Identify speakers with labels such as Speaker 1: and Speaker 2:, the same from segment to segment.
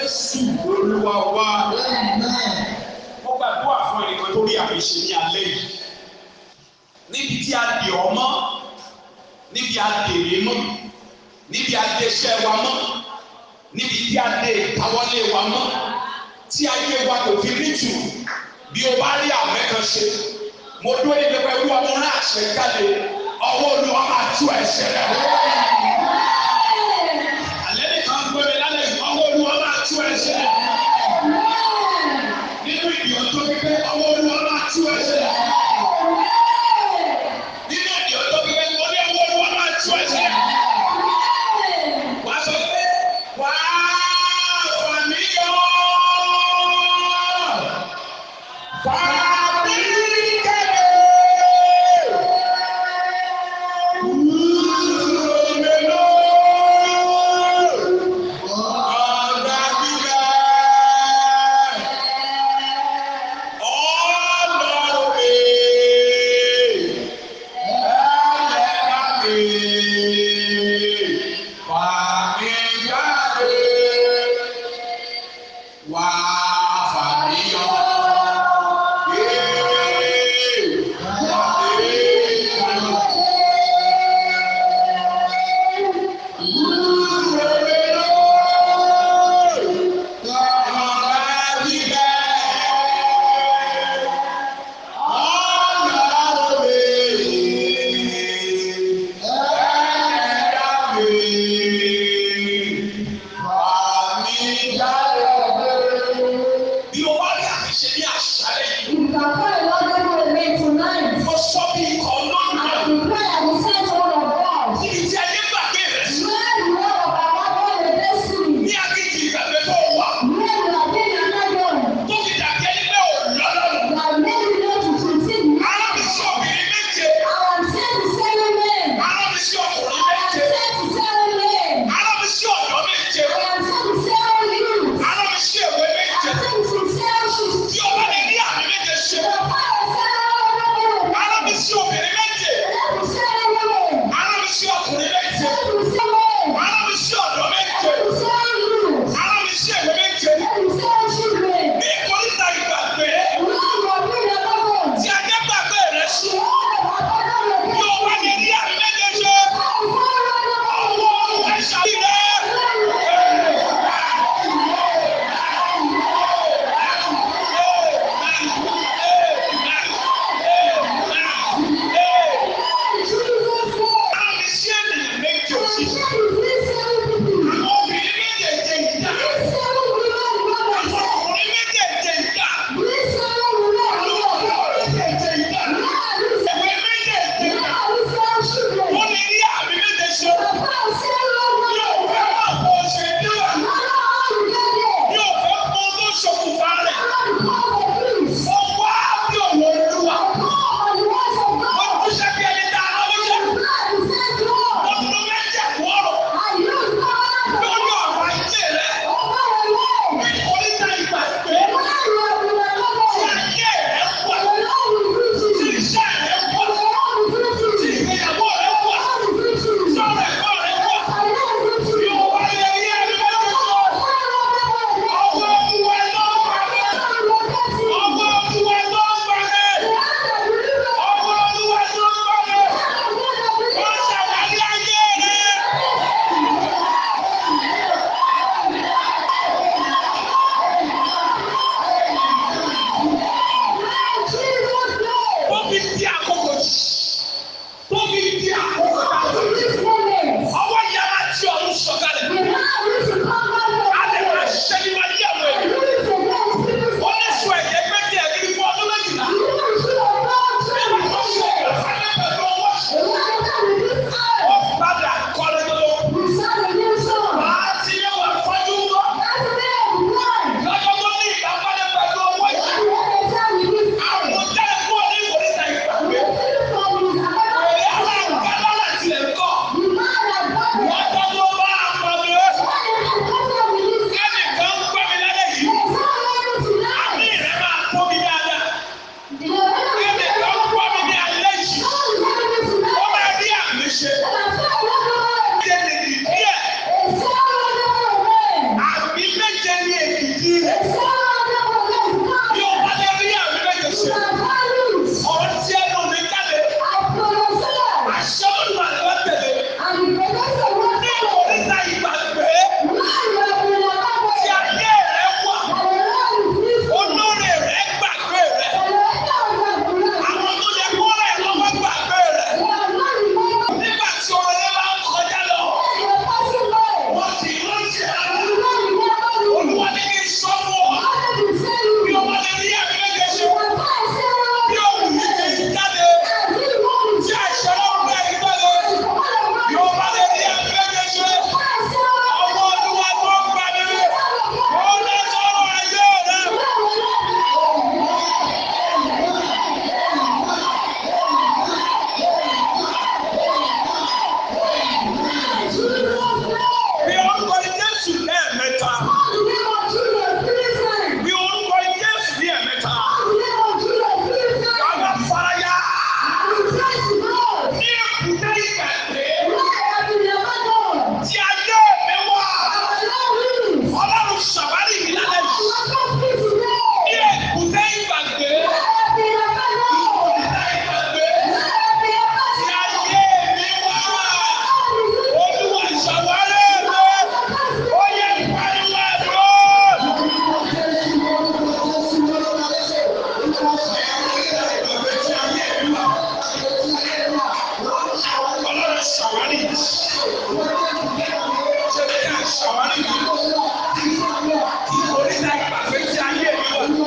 Speaker 1: Jésù Olúwa wa. Mo gbàdúrà fún ẹnìkan tó rí àmì ṣe ní alẹ́ yìí. Níbi tí a dè ọ́ mọ́, níbi a dè mí mọ́, níbi a dè iṣẹ́ wa mọ́, níbi tí a dè ìkáwọ́lé wa mọ́, tí ayé wa kò fi rí tù. Bí o bá rí àmì kan ṣe, mo dúró ní pẹpẹ Olúwa mo rán àṣẹ jáde, ọwọ́ Olúwa máa tú ẹ̀ṣẹ̀ rẹ̀ wọ́n. Àlẹ́ nìkan gbé mi lálẹ́ yìí, ọwọ́ Olúwa máa tú ẹ̀ṣẹ̀ rẹ̀. Nínú ìdíyọ̀ tó gbé ọwọ́ Olúwa máa tú ẹ̀ṣẹ̀ rẹ̀. Nínú ìdíyọ̀ tó gbé ọwọ́ Olúwa máa tú ẹ̀ṣẹ̀ rẹ̀. Wàá sọ pé wàá fà mí yọ. Fà mí kẹ́lẹ́. ní èkìtì rẹ̀. Bí o bá lè rí àmì méje ṣe. Ọ̀rọ̀ tí ẹnu mi jáde. Àṣẹ olúwa ni wọ́n tẹ̀lé. Ní ìkórìíta ìgbàgbé. Tí ayé rẹ̀ wà. Olóore rẹ̀ gbàgbé rẹ̀. Àwọn tó yẹ kó rẹ̀ lọ́wọ́ gbàgbé rẹ̀. Nígbà tí ọ̀rẹ́ bá ń kọjá lọ. Wọ́n ti rántí ara. Olúwa ní kí n sọ fún ọ. Bí o bá lè rí àmì méje ṣe. Bí o wù mí kí n jáde. Tí àṣẹ náà gbé ìgbàlè. Bí o bá lè rí àmì méje ṣe. Ọmọ Olúwa tó ń gbà mí. Ó lè sọ̀rọ̀ ayé rẹ̀. Bí orúkọ Jésù lẹ́ẹ̀mẹ́ta. Bí orúkọ Jésù ní ẹ̀mẹ́ta. Bàbá faraya. Ní èkúté ìgbàgbé. Tí ayé mi wà. Ọlọ́run ṣàwárí mi lálẹ́ yìí. Ní èkúté ìgbàgbé. Ìkórìíta ìgbàgbé. Tí ayé mi wà. Olúwa ṣàwárí mi. Ó yẹ pariwo ẹ̀rọ. Ọlọ́run ṣàwárí mi. Ṣé bí ká ṣàwárí mi? Ìkórìíta ìgbàgbé tí ayé mi wà.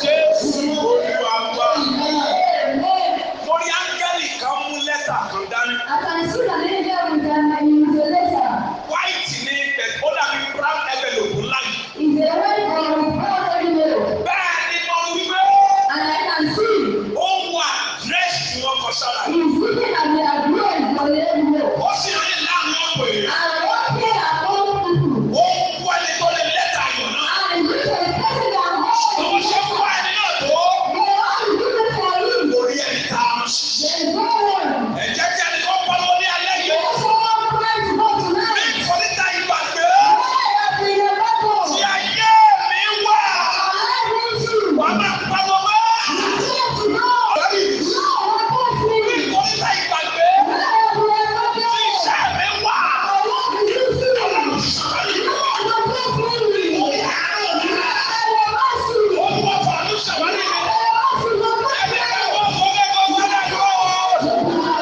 Speaker 1: Jésù Olúwa wa. Mo rí áńgẹ́lì kan mú lẹ́tà kan dání. White ní ibẹ̀, ó dàbí brown envelope ńlá yìí. Bẹ́ẹ̀ ni mo wí pé ó wà dírẹ́sì tí wọ́n kọ sára. Ó sì rí láàrin ọ̀pọ̀ èèyàn. Ó ń wọ ẹni tó lè lẹ́tà ayọ̀ náà. Àwọn ṣe fún ẹni náà tó. Orí ẹni tá a mọ̀ sí. Ẹ̀jẹ̀ tí ẹni tó pọ́ lórí alẹ́ yìí. Bí ìkórìíta ìgbàgbé. Tí ayé mi wà. Wàá máa pariwo mọ́. Bí ìkórìíta ìgbàgbé. Tí iṣẹ́ mi wà. Ọlọ́run ṣàwárí mi. Olúwa fàánú ṣàwárí mi. Ẹni kẹ́kọ̀ọ́ fún kẹ́kọ̀ọ́ wọ́n dàgbọ́.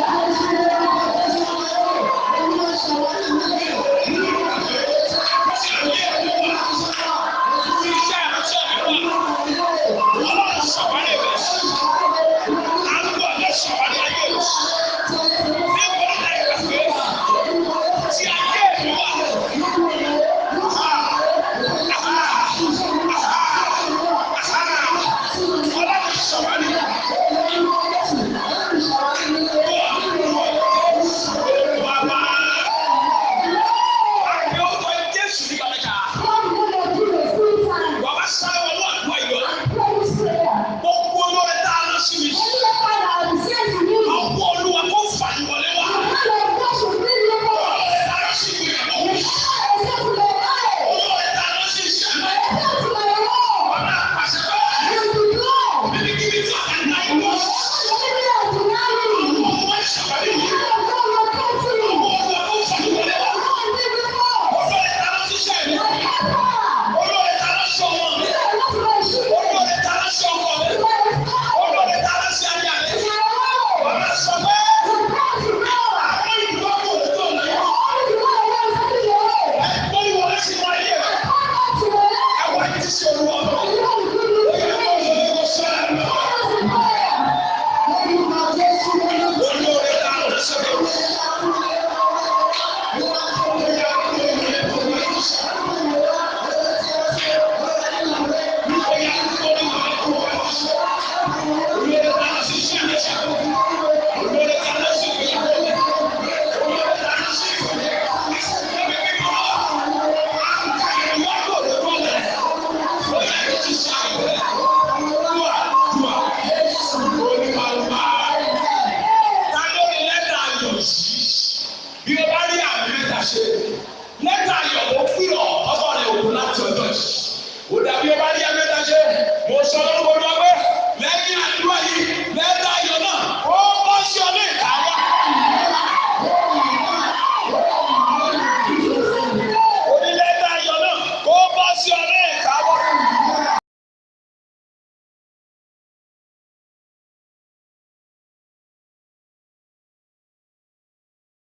Speaker 1: Olúwa kó fà ní wọlé wá. bí o bá rí àmì mẹ́ta ṣe lẹ́tà ayọ̀ tó kúrò ọkọ rẹ̀ òkú láti ọjọ́ yìí. Ó dàbí o bá rí àmì mẹ́ta ṣe mo sọ lórúkọ